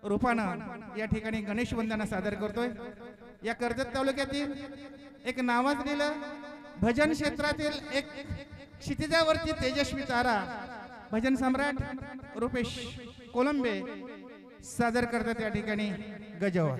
रूपानं या ठिकाणी गणेश वंदना सादर करतोय। या कर्जत तालुक्यातील एक नावाजलेलं भजन क्षेत्रातील एक क्षितिजावरती तेजस्वी तारा भजन सम्राट रुपेश कोलंबे सादर करतात या ठिकाणी गजवा।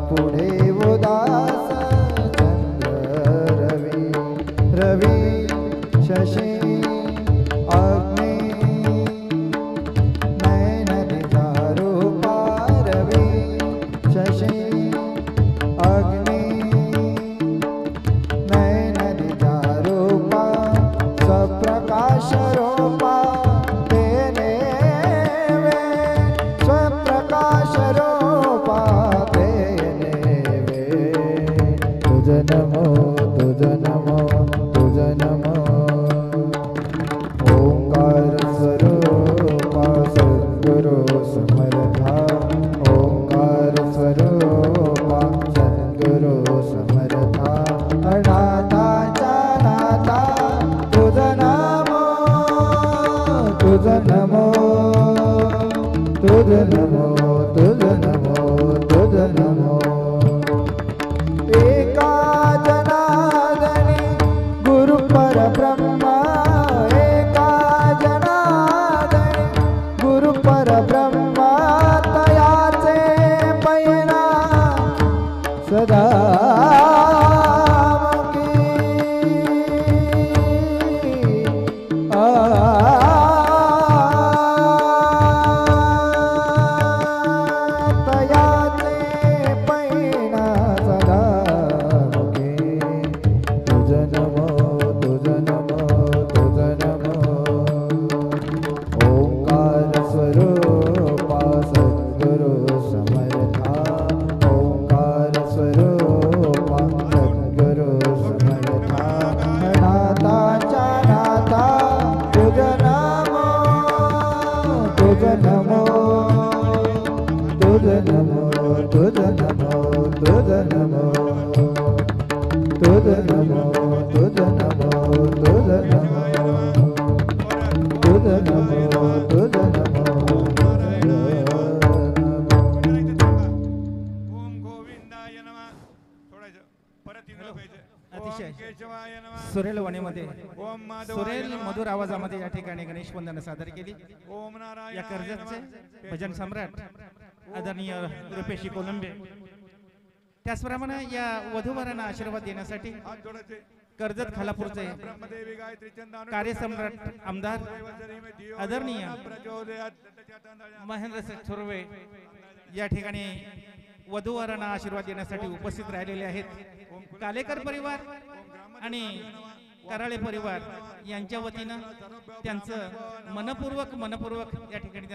पुढे जशी अग्नि नयन दिजा रूपा स्वप्रकाश रूपा तेने वे स्वप्रकाश रूपा तेने वे तुझ नमो तुझ नमो तुझ नमो ओंकार स्वरूपा सद्गुरु समर्था ओंकार स्वरूपा सद्गुरु समर्था अनाथाचा नाथा तुझ नमो तुझ नमो तुझ नमो तुझ नमो तुझ नमो एका जनार्दनी गुरु परब्रह्मा एका जनार्दनी गुरु परब्रह्मा तयाचे पैना सदा सुरेल वाणीमध्ये सुरेल मधुर आवाजामध्ये या ठिकाणी गणेश वंदना सादर केली. या कर्जतचे भजन सम्राट आदरणीय रुपेशी कोलंबे, त्याचप्रमाणे या वधूवरांना आशीर्वाद देण्यासाठी कर्जत खालापूरचे कार्यसम्राट आमदार आदरणीय महेंद्र शेठ थोरवे या ठिकाणी वधूवरांना आशीर्वाद देण्यासाठी उपस्थित राहिलेले आहेत. कालेकर परिवार आणि कराळे परिवार यांच्या वतीनं त्यांचं मनपूर्वक या ठिकाणी